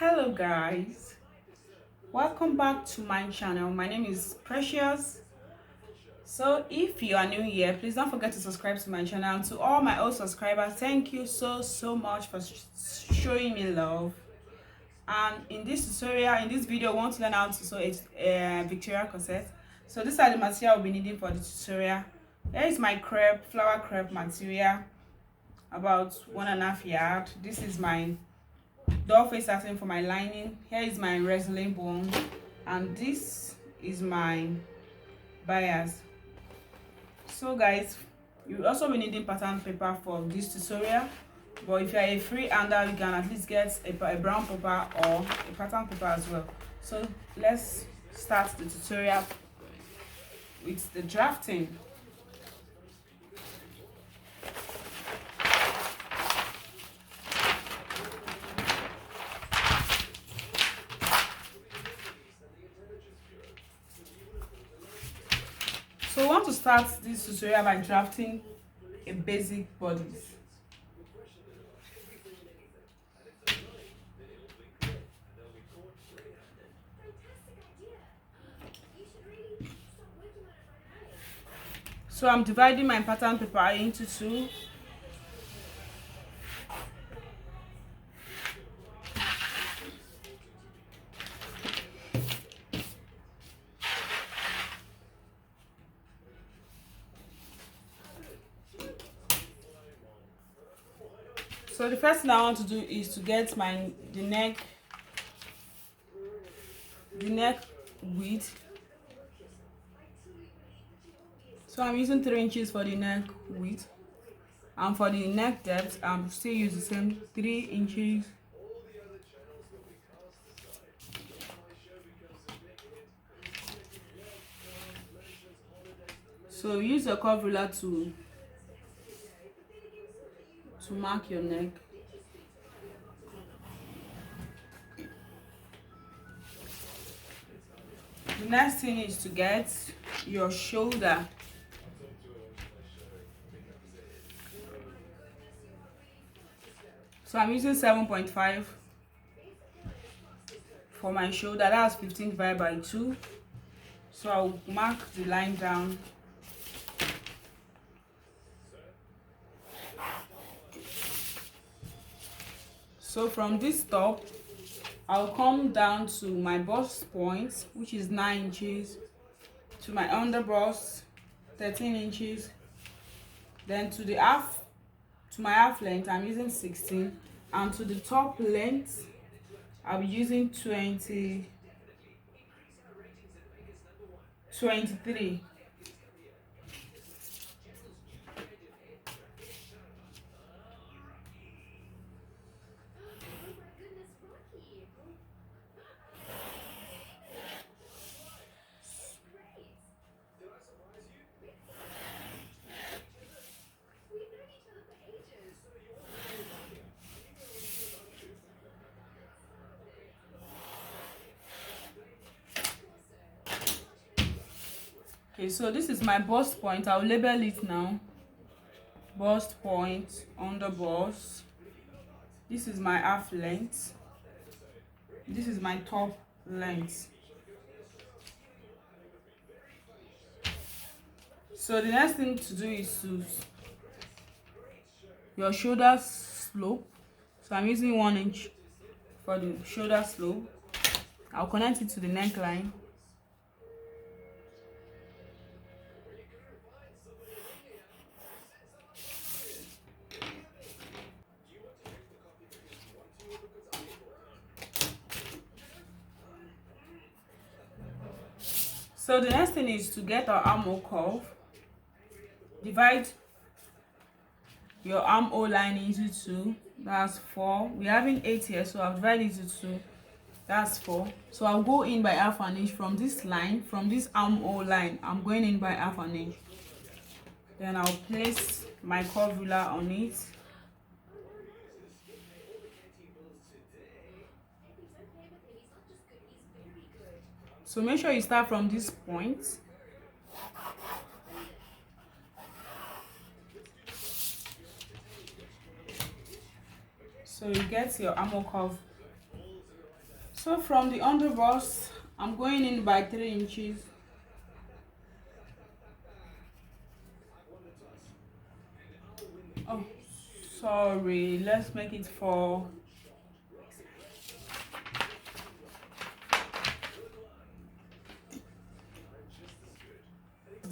Hello guys, welcome back to my channel. My name is Precious. So if you are new here, please don't forget to subscribe to my channel. And to all my old subscribers, thank you so much for showing me love. And in this tutorial, in this video, I want to learn how to sew a Victorian corset. So these are the material we'll be needing for the tutorial. Here is my flower crepe material, about 1.5 yard. This is my doll face satin for my lining. Here is my wrestling bone, and this is my bias. So guys, you also be needing pattern paper for this tutorial, but if you are a free hander, you can at least get a brown paper or a pattern paper as well. So let's start the tutorial with the drafting. So we want to start this tutorial by drafting a basic bodice. So I'm dividing my pattern paper into two. So the first thing I want to do is to get the neck width. So I'm using 3 inches for the neck width, and for the neck depth I'm still using the same 3 inches. So use your curve ruler to mark your neck. The next thing is to get your shoulder. So I'm using 7.5 for my shoulder. That's 15 divided by 2. So I'll mark the line down. So from this top, I'll come down to my bust point, which is 9 inches, to my under bust, 13 inches, then to my half length I'm using 16, and to the top length I'll be using 23. Okay, so this is my bust point. I'll label it now. Bust point, under bust. This is my half length. This is my top length. So the next thing to do is to your shoulder slope. So I'm using 1 inch for the shoulder slope. I'll connect it to the neckline. So the next thing is to get our armhole curve. Divide your armhole line into 2. That's 4. We're having 8 here, so I'll divide it into 2. That's 4. So I'll go in by half an inch from this line, from this armhole line. I'm going in by half an inch. Then I'll place my curve ruler on it. So make sure you start from this point. So you get your armhole curve So from the underbust, I'm going in by 3 inches. Oh, sorry, let's make it 4.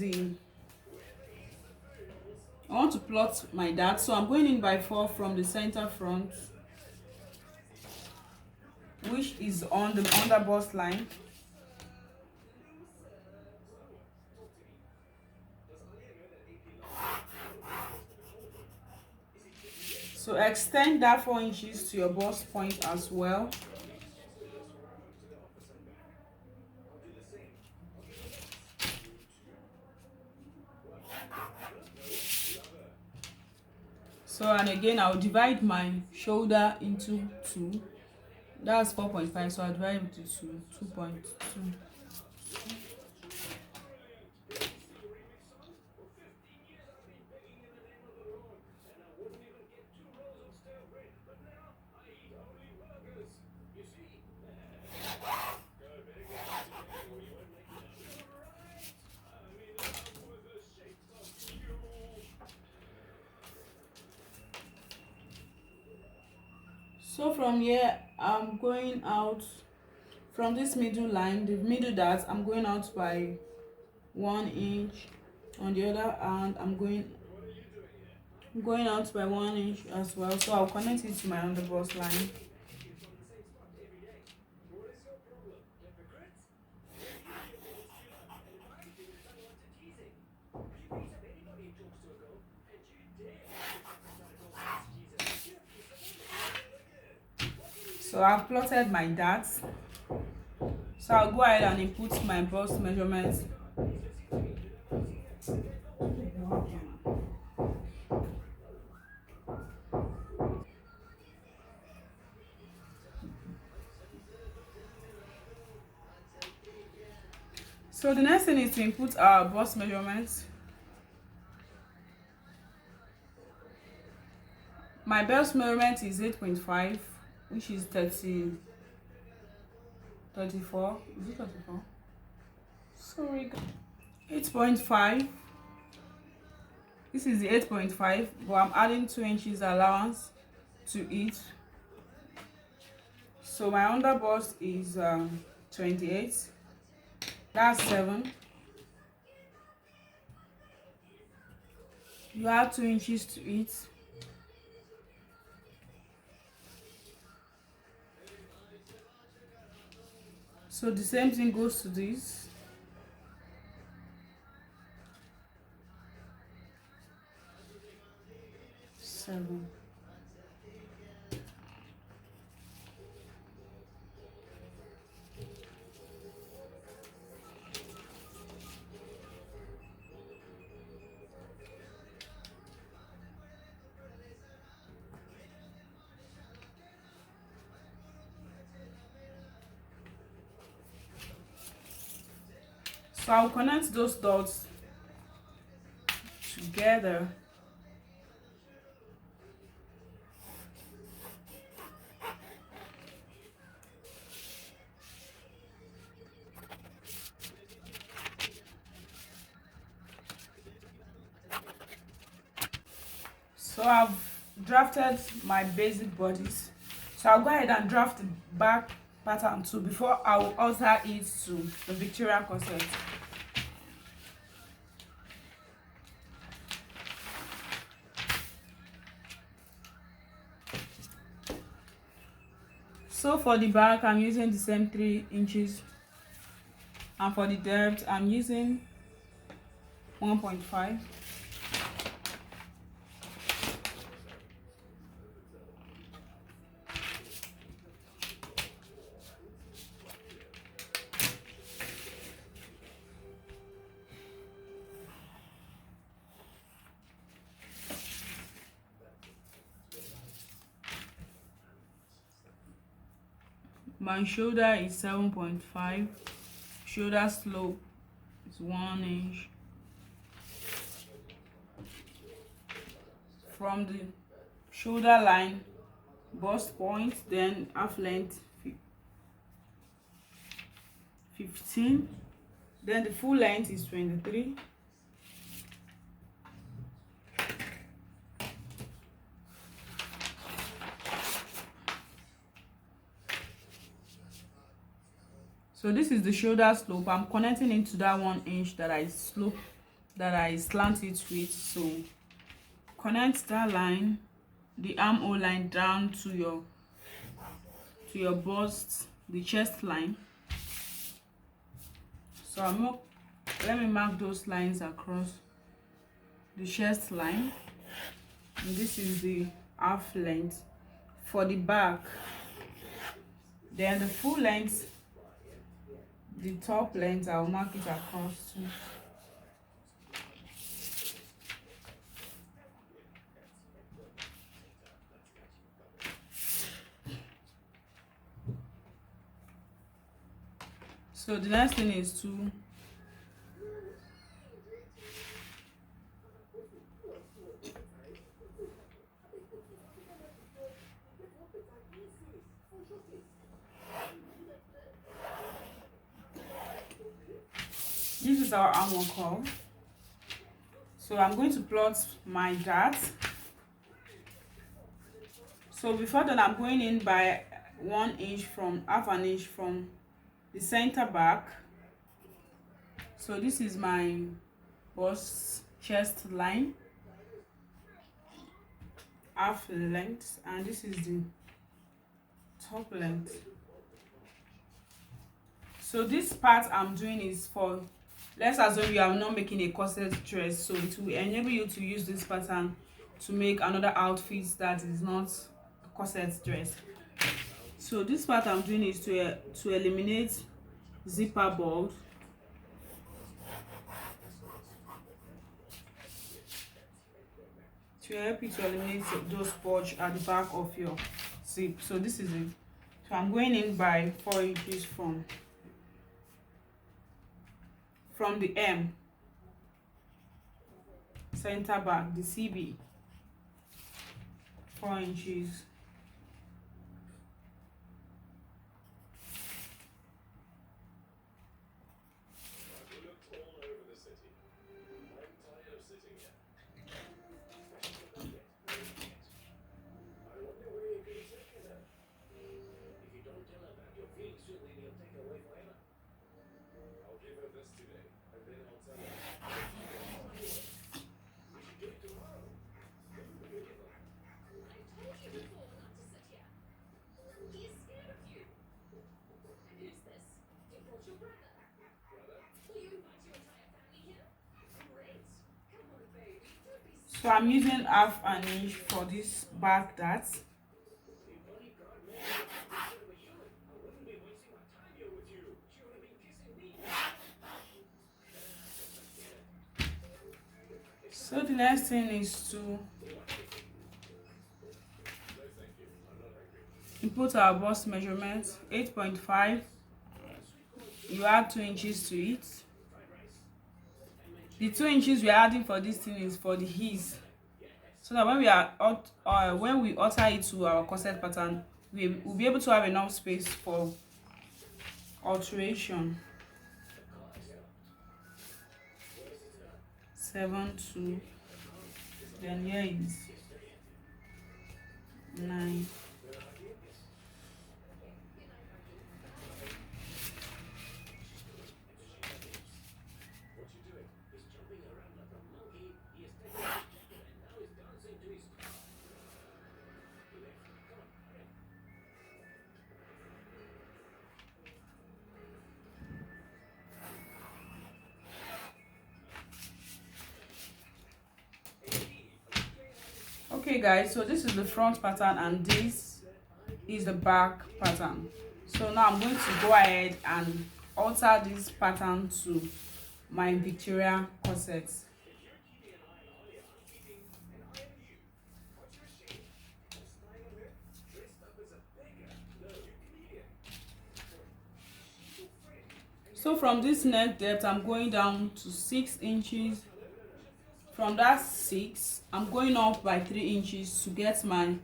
I want to plot my dart, so I'm going in by 4 from the center front, which is on the underbust line. So extend that 4 inches to your bust point as well. So, and again, I'll divide my shoulder into 2. That's 4.5, so I'll divide it into 2.2. So from here, I'm going out from this middle line, the middle dart, I'm going out by 1 inch. On the other hand, I'm going out by 1 inch as well. So I'll connect it to my underbust line. So I've plotted my darts. So I'll go ahead and input my bust measurements. So the next thing is to input our bust measurements. My bust measurement is 8.5, which is 34. Is it 34? Sorry. 8.5. This is the 8.5, but I'm adding 2 inches allowance to it. So my underbust is 28. That's 7. You add 2 inches to it. So the same thing goes to this. Seven. So I'll connect those dots together. So I've drafted my basic bodies. So I'll go ahead and draft the back pattern too before I will alter it to the Victorian corset. So for the back, I'm using the same 3 inches, and for the depth, I'm using 1.5. My shoulder is 7.5. Shoulder slope is 1 inch. From the shoulder line, bust point, then half length 15. Then the full length is 23. So this is the shoulder slope. I'm connecting into that 1 inch that I slant it with. So connect that line, the armhole line, down to your bust, the chest line. So let me mark those lines across the chest line. And this is the half length for the back. Then the full length, the top length, I'll mark it across too. So the next thing is to this is our armhole curve. So I'm going to plot my dart. So before that, I'm going in by 1 inch from half an inch from the center back. So this is my bust chest line, half length, and this is the top length. So this part I'm doing is for, let's assume you are not making a corset dress, so it will enable you to use this pattern to make another outfit that is not a corset dress. So this part I'm doing is to eliminate zipper bolt, to help you to eliminate those bulge at the back of your zip. So this is it. So I'm going in by 4 inches from the M, center back, the CB, 4 inches. So I'm using half an inch for this back dart. So the next thing is to input our bust measurement, 8.5. You add 2 inches to it. The 2 inches we are adding for this thing is for the ease, so that when we alter it to our corset pattern, we'll be able to have enough space for alteration. 7 2, then here is 9. Okay guys, so this is the front pattern and this is the back pattern. So now I'm going to go ahead and alter this pattern to my Victorian corset. So from this neck depth, I'm going down to 6 inches. From that 6, I'm going up by 3 inches to get my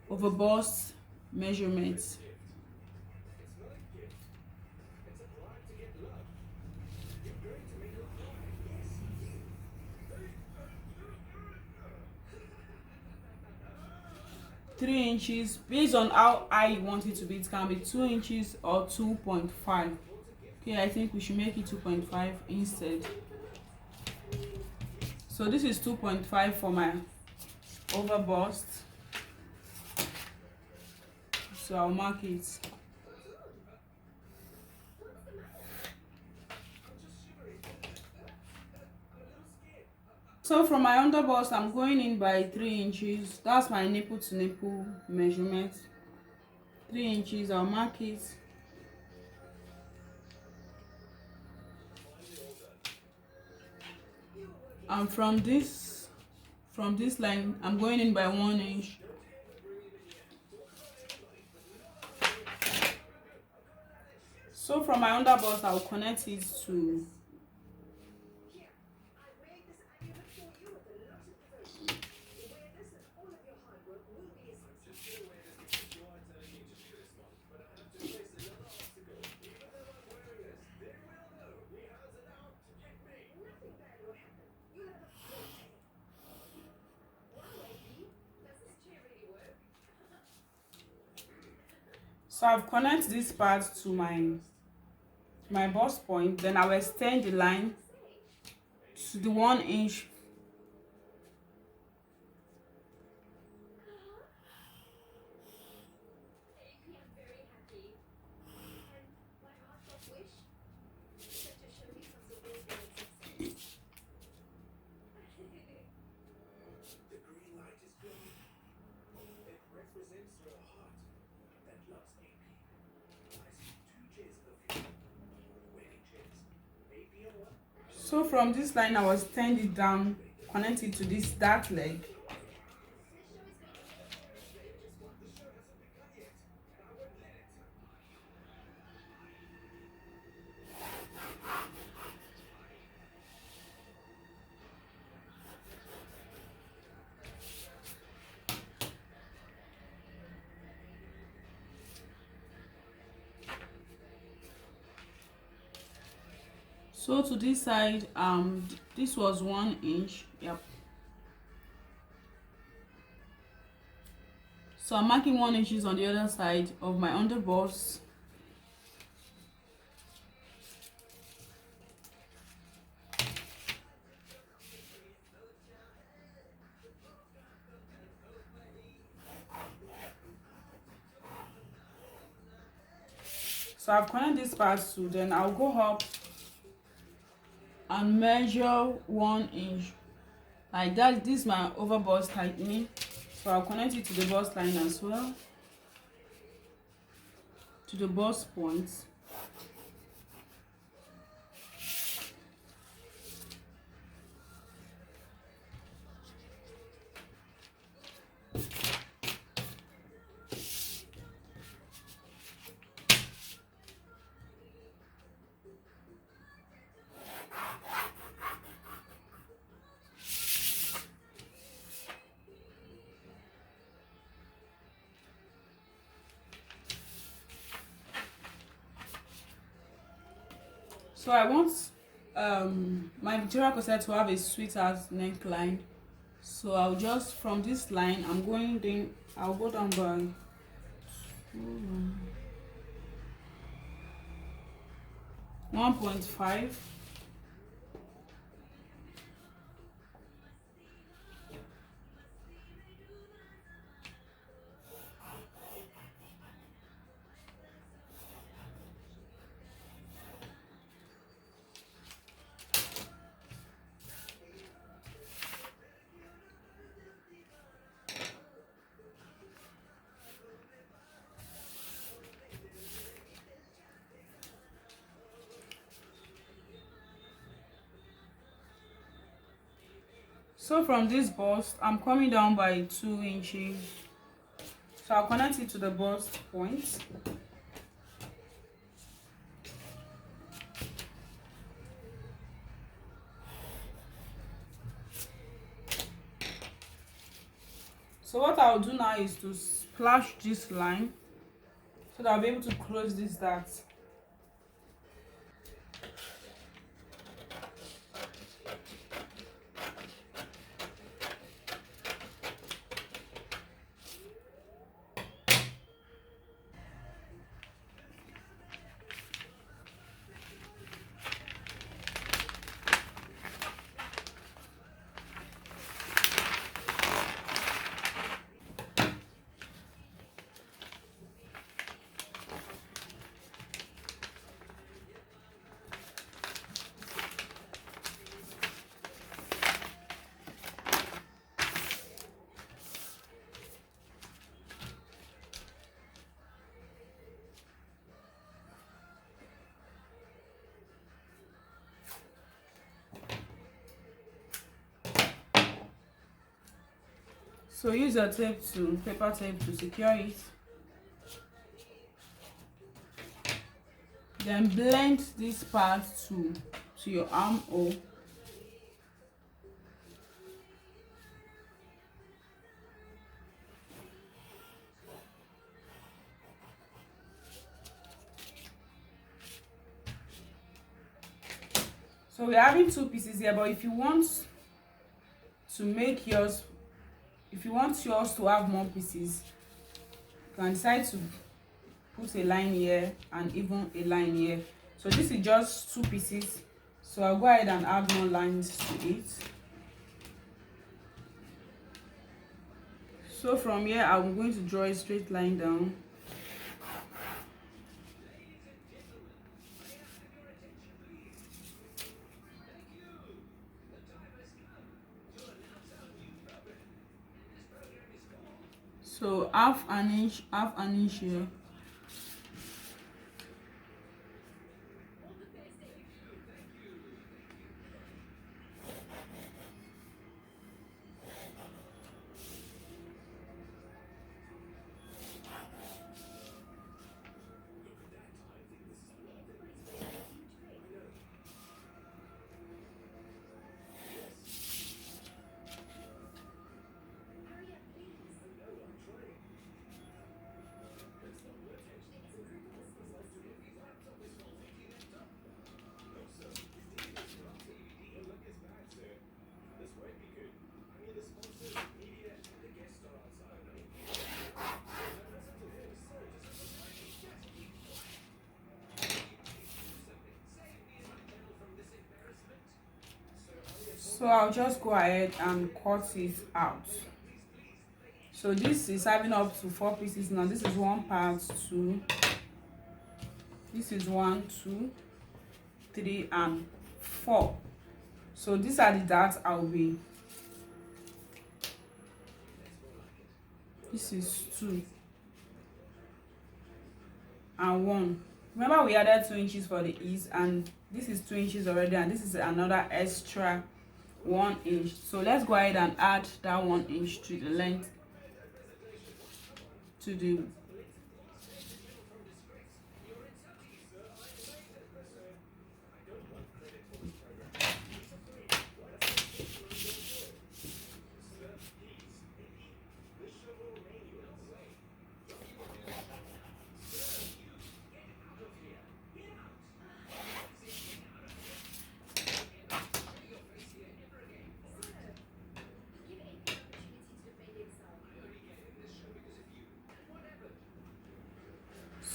overbust measurements. 3 inches. Based on how high you want it to be, it can be 2 inches or 2.5. Okay, I think we should make it 2.5 instead. So this is 2.5 for my over bust, so I'll mark it. So from my under bust, I'm going in by 3 inches. That's my nipple to nipple measurement. 3 inches, I'll mark it. And from this line, I'm going in by 1 inch. So from my under bust, I'll connect it to so I've connected this part to my bust point. Then I'll extend the line to the 1 inch. So from this line, I will extend it down, connect it to this dark leg. So to this side, this was 1 inch. Yep. So I'm marking 1 inches on the other side of my under bust. So I've connected this part too. Then I'll go up and measure 1 inch like that. This is my over bust tightening, so I'll connect it to the bust line as well, to the bust points. So I want my Victorian corset to have a sweetheart neckline. So I'll just, from this line, I'm going down, I'll go down by 1.5. So from this bust, I'm coming down by 2 inches. So I'll connect it to the bust point. So what I'll do now is to splash this line so that I'll be able to close this dart. So use your paper tape to secure it. Then blend this part to your armhole. So we're having two pieces here, but if you want to make yours, if you want yours to have more pieces, you can decide to put a line here and even a line here. So this is just two pieces, so I'll go ahead and add more lines to it. So from here I'm going to draw a straight line down. So half an inch here. So I'll just go ahead and cut it out. So this is having up to 4 pieces now. This is one part, 2. This is 1, 2, 3, and 4. So these are the dots I'll be. This is 2 and 1. Remember we added 2 inches for the ease, and this is 2 inches already, and this is another extra 1 inch. So let's go ahead and add that 1 inch to the length, to the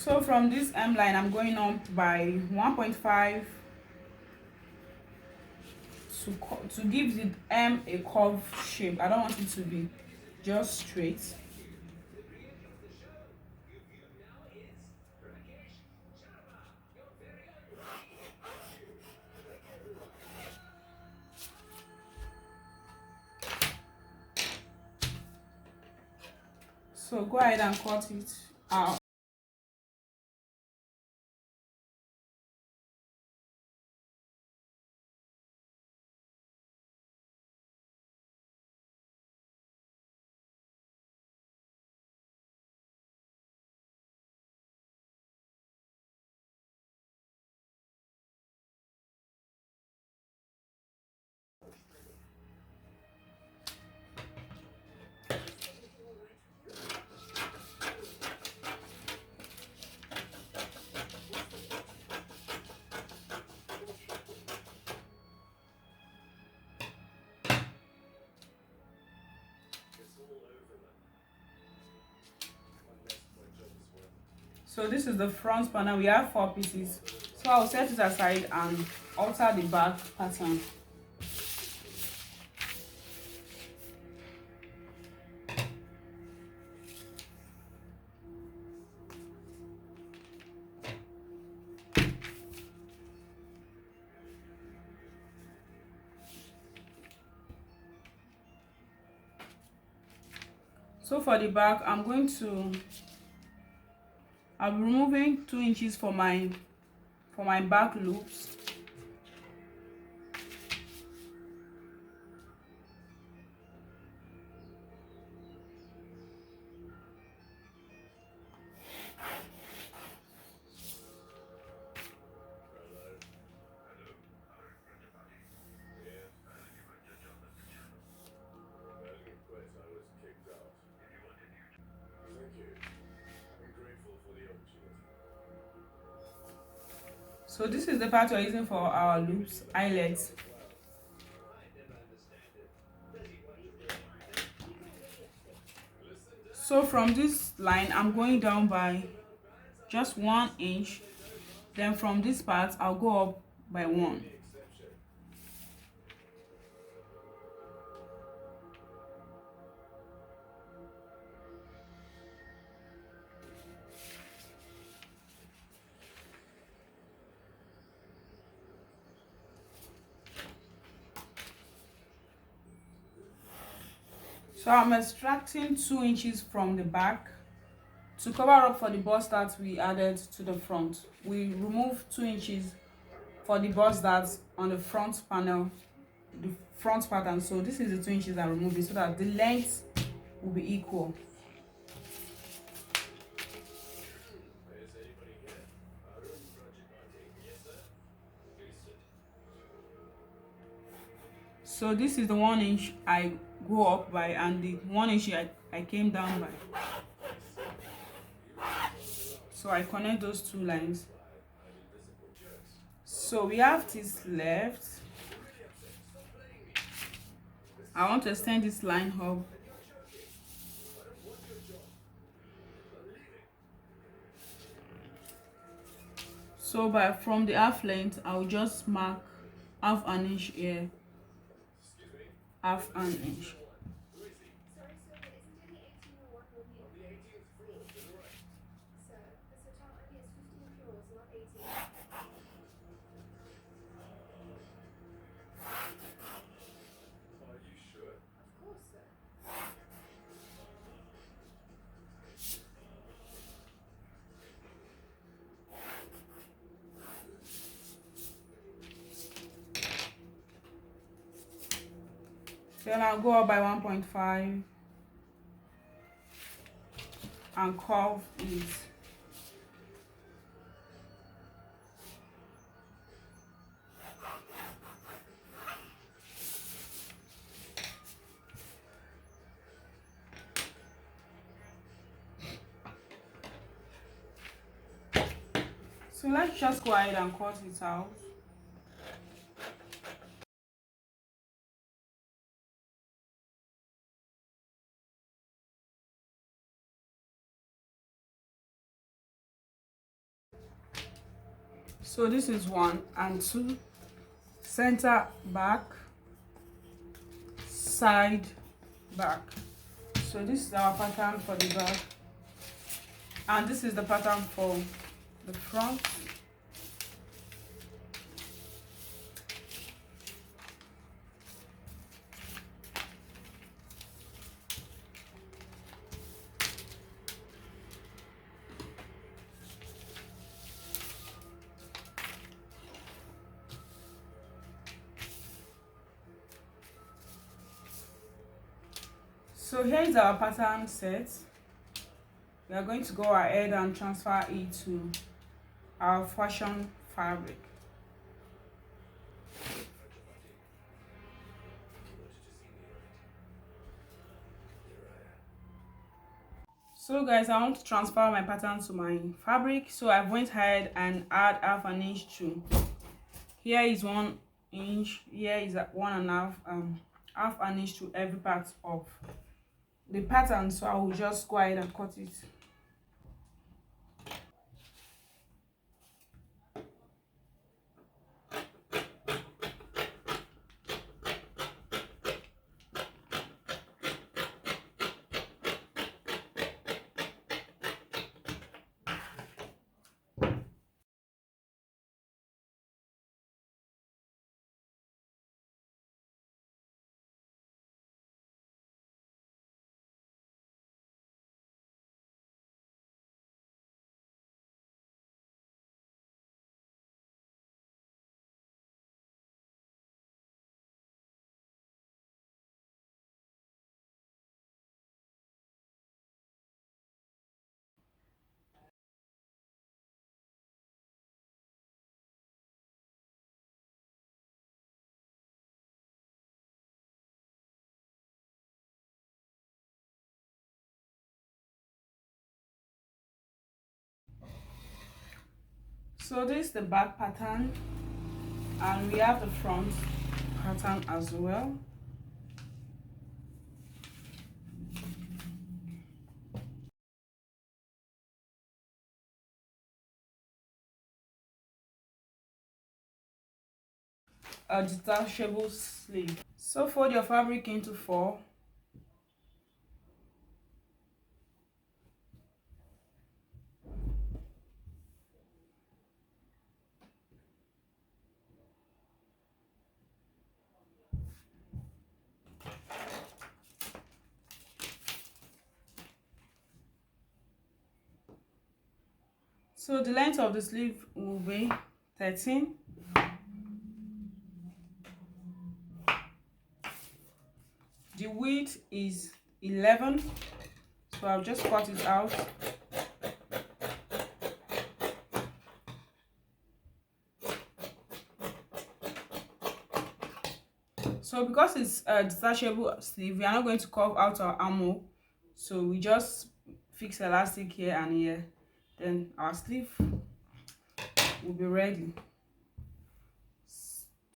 So from this M line, I'm going up by 1.5 to give the M a curve shape. I don't want it to be just straight. So go ahead and cut it out. So this is the front panel. We have 4 pieces. So I'll set it aside and alter the back pattern. So for the back, I'm removing 2 inches for my back loops. So this is the part we're using for our loops, eyelets. So from this line, I'm going down by just 1 inch. Then from this part, I'll go up by 1. So I'm extracting 2 inches from the back to cover up for the bust that we added to the front. We removed 2 inches for the bust that's on the front panel, the front pattern. So this is the 2 inches I removed so that the length will be equal. So this is the 1 inch I go up by, and the 1 inch I came down by. So I connect those two lines. So we have this left. I want to extend this line up. So from the half length, I will just mark half an inch here, half an inch. Then I'll go up by 1.5 and curve it. So let's just go ahead and cut it out. So this is 1 and 2, center, back, side, back. So this is our pattern for the back, and this is the pattern for the front. So here is our pattern set. We are going to go ahead and transfer it to our fashion fabric. So guys, I want to transfer my pattern to my fabric, so I went ahead and add half an inch to here is 1 inch, here is 1.5, half an inch to every part of the pattern. So I will just go ahead and cut it. So this is the back pattern, and we have the front pattern as well. A detachable sleeve. So fold your fabric into 4. So the length of the sleeve will be 13. The width is 11. So I'll just cut it out. So because it's a detachable sleeve, we are not going to curve out our armhole. So we just fix elastic here and here. Then our sleeve will be ready.